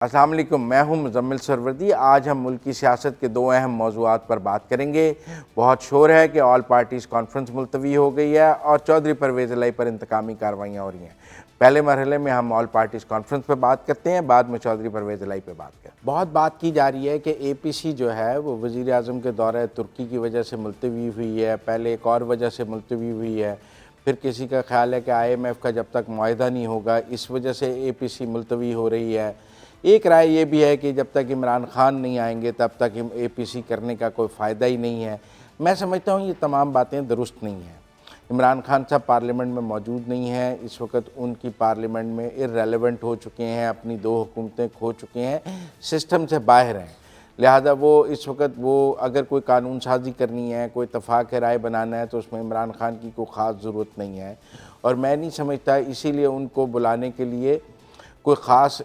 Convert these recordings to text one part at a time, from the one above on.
السلام علیکم، میں ہوں مزمل سروردی۔ آج ہم ملک کی سیاست کے دو اہم موضوعات پر بات کریں گے۔ بہت شور ہے کہ آل پارٹیز کانفرنس ملتوی ہو گئی ہے اور چودھری پرویز الہی پر انتقامی کارروائیاں ہو رہی ہیں۔ پہلے مرحلے میں ہم آل پارٹیز کانفرنس پہ بات کرتے ہیں، بعد میں چودھری پرویز الہی پہ بات کرتے ہیں۔ بہت بات کی جا رہی ہے کہ اے پی سی جو ہے وہ وزیر اعظم کے دورہ ترکی کی وجہ سے ملتوی ہوئی ہے، پہلے ایک اور وجہ سے ملتوی ہوئی ہے، پھر کسی کا خیال ہے کہ آئی ایم ایف کا جب تک معاہدہ نہیں ہوگا اس وجہ سے اے پی سی ملتوی ہو رہی ہے۔ ایک رائے یہ بھی ہے کہ جب تک عمران خان نہیں آئیں گے تب تک اے پی سی کرنے کا کوئی فائدہ ہی نہیں ہے۔ میں سمجھتا ہوں یہ تمام باتیں درست نہیں ہیں۔ عمران خان صاحب پارلیمنٹ میں موجود نہیں ہیں، اس وقت ان کی پارلیمنٹ میں ارریلیونٹ ہو چکے ہیں، اپنی دو حکومتیں کھو چکے ہیں، سسٹم سے باہر ہیں۔ لہذا وہ اس وقت اگر کوئی قانون سازی کرنی ہے، کوئی اتفاق رائے بنانا ہے تو اس میں عمران خان کی کوئی خاص ضرورت نہیں ہے، اور میں نہیں سمجھتا اسی لیے ان کو بلانے کے لیے کوئی خاص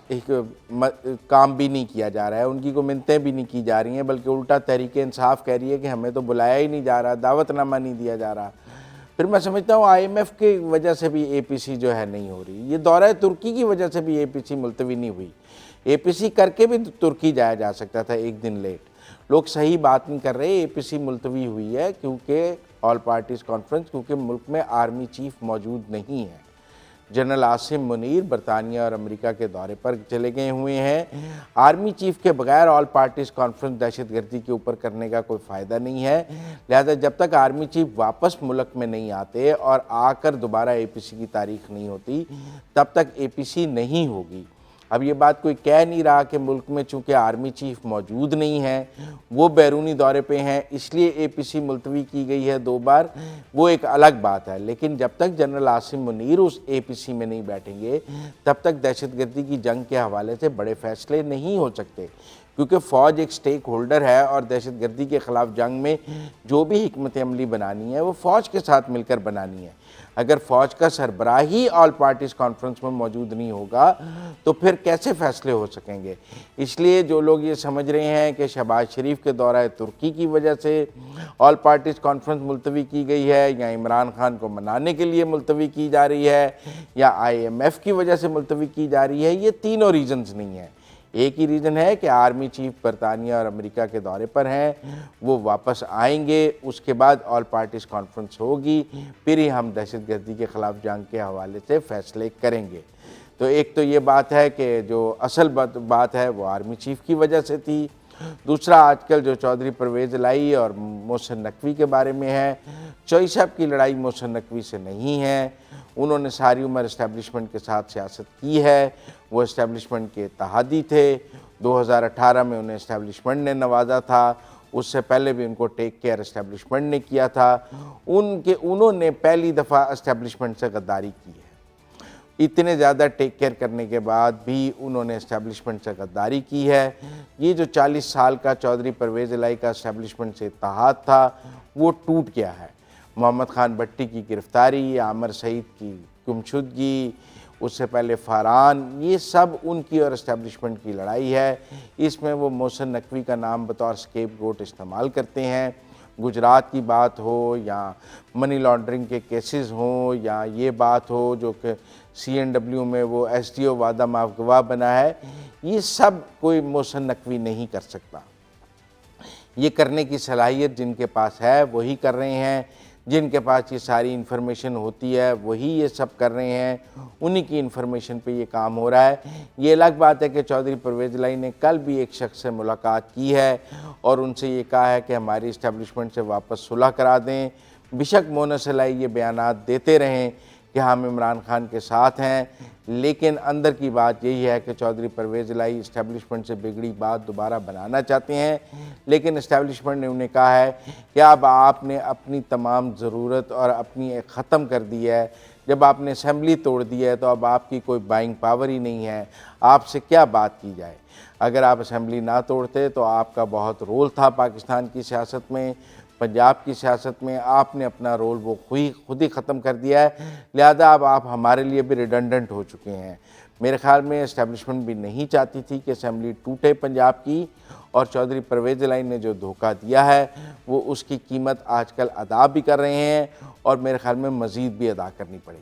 کام بھی نہیں کیا جا رہا ہے، ان کی کوئی منتیں بھی نہیں کی جا رہی ہیں، بلکہ الٹا تحریک انصاف کہہ رہی ہے کہ ہمیں تو بلایا ہی نہیں جا رہا، دعوت نامہ نہیں دیا جا رہا۔ پھر میں سمجھتا ہوں آئی ایم ایف کی وجہ سے بھی اے پی سی جو ہے نہیں ہو رہی، یہ دورہ ترکی کی وجہ سے بھی اے پی سی ملتوی نہیں ہوئی۔ اے پی سی کر کے بھی ترکی جایا جا سکتا تھا ایک دن لیٹ۔ لوگ صحیح بات نہیں کر رہے، اے پی سی ملتوی ہوئی ہے کیونکہ آل پارٹیز کانفرنس کیونکہ ملک میں آرمی چیف موجود نہیں ہے۔ جنرل عاصم منیر برطانیہ اور امریکہ کے دورے پر چلے گئے ہوئے ہیں۔ آرمی چیف کے بغیر آل پارٹیز کانفرنس دہشت گردی کے اوپر کرنے کا کوئی فائدہ نہیں ہے، لہذا جب تک آرمی چیف واپس ملک میں نہیں آتے اور آ کر دوبارہ اے پی سی کی تاریخ نہیں ہوتی تب تک اے پی سی نہیں ہوگی۔ اب یہ بات کوئی کہہ نہیں رہا کہ ملک میں چونکہ آرمی چیف موجود نہیں ہے، وہ بیرونی دورے پہ ہیں، اس لیے اے پی سی ملتوی کی گئی ہے دو بار، وہ ایک الگ بات ہے۔ لیکن جب تک جنرل عاصم منیر اس اے پی سی میں نہیں بیٹھیں گے تب تک دہشت گردی کی جنگ کے حوالے سے بڑے فیصلے نہیں ہو سکتے، کیونکہ فوج ایک سٹیک ہولڈر ہے اور دہشت گردی کے خلاف جنگ میں جو بھی حکمت عملی بنانی ہے وہ فوج کے ساتھ مل کر بنانی ہے۔ اگر فوج کا سربراہ ہی آل پارٹیز کانفرنس میں موجود نہیں ہوگا تو پھر کیسے فیصلے ہو سکیں گے؟ اس لیے جو لوگ یہ سمجھ رہے ہیں کہ شہباز شریف کے دورہ ترکی کی وجہ سے آل پارٹیز کانفرنس ملتوی کی گئی ہے، یا عمران خان کو منانے کے لیے ملتوی کی جا رہی ہے، یا آئی ایم ایف کی وجہ سے ملتوی کی جا رہی ہے، یہ تینوں ریزنز نہیں ہیں۔ ایک ہی ریزن ہے کہ آرمی چیف برطانیہ اور امریکہ کے دورے پر ہیں، وہ واپس آئیں گے، اس کے بعد آل پارٹیز کانفرنس ہوگی، پھر ہی ہم دہشت گردی کے خلاف جنگ کے حوالے سے فیصلے کریں گے۔ تو ایک تو یہ بات ہے کہ جو اصل بات ہے وہ آرمی چیف کی وجہ سے تھی۔ دوسرا آج کل جو چودھری پرویز الہی اور محسن نقوی کے بارے میں ہے، چوئی صاحب کی لڑائی محسن نقوی سے نہیں ہے، انہوں نے ساری عمر اسٹیبلشمنٹ کے ساتھ سیاست کی ہے، وہ اسٹیبلشمنٹ کے اتحادی تھے، 2018 میں انہیں اسٹیبلشمنٹ نے نوازا تھا، اس سے پہلے بھی ان کو ٹیک کیئر اسٹیبلشمنٹ نے کیا تھا، انہوں نے پہلی دفعہ اسٹیبلشمنٹ سے غداری کی ہے۔ اتنے زیادہ ٹیک کیئر کرنے کے بعد بھی انہوں نے اسٹیبلشمنٹ سے غداری کی ہے۔ یہ جو 40 سال کا چودھری پرویز الہی کا اسٹیبلشمنٹ سے اتحاد تھا وہ ٹوٹ گیا ہے۔ محمد خان بھٹی کی گرفتاری، عامر سعید کی گمشدگی، اس سے پہلے فاران، یہ سب ان کی اور اسٹیبلشمنٹ کی لڑائی ہے۔ اس میں وہ محسن نقوی کا نام بطور سکیپ گوٹ استعمال کرتے ہیں۔ گجرات کی بات ہو یا منی لانڈرنگ کے کیسز ہوں یا یہ بات ہو جو کہ سی این ڈبلیو میں وہ ایس ڈی او وعدہ معاف گواہ بنا ہے، یہ سب کوئی محسن نقوی نہیں کر سکتا۔ یہ کرنے کی صلاحیت جن کے پاس ہے وہی کر رہے ہیں، جن کے پاس یہ ساری انفارمیشن ہوتی ہے وہی یہ سب کر رہے ہیں، انہی کی انفارمیشن پہ یہ کام ہو رہا ہے۔ یہ الگ بات ہے کہ چودھری پرویز الہی نے کل بھی ایک شخص سے ملاقات کی ہے اور ان سے یہ کہا ہے کہ ہماری اسٹیبلشمنٹ سے واپس صلح کرا دیں۔ بیشک محسن الہی یہ بیانات دیتے رہیں کہ ہم عمران خان کے ساتھ ہیں، لیکن اندر کی بات یہی ہے کہ چودھری پرویز الہی اسٹیبلشمنٹ سے بگڑی بات دوبارہ بنانا چاہتے ہیں، لیکن اسٹیبلشمنٹ نے انہیں کہا ہے کہ اب آپ نے اپنی تمام ضرورت اور اپنی ختم کر دی ہے، جب آپ نے اسمبلی توڑ دی ہے تو اب آپ کی کوئی بائنگ پاور ہی نہیں ہے، آپ سے کیا بات کی جائے۔ اگر آپ اسمبلی نہ توڑتے تو آپ کا بہت رول تھا پاکستان کی سیاست میں، پنجاب کی سیاست میں، آپ نے اپنا رول وہ خود ہی ختم کر دیا ہے، لہذا اب آپ ہمارے لیے بھی ریڈنڈنٹ ہو چکے ہیں۔ میرے خیال میں اسٹیبلشمنٹ بھی نہیں چاہتی تھی کہ اسمبلی ٹوٹے پنجاب کی، اور چودھری پرویز الہی نے جو دھوکہ دیا ہے وہ اس کی قیمت آج کل ادا بھی کر رہے ہیں اور میرے خیال میں مزید بھی ادا کرنی پڑے گی۔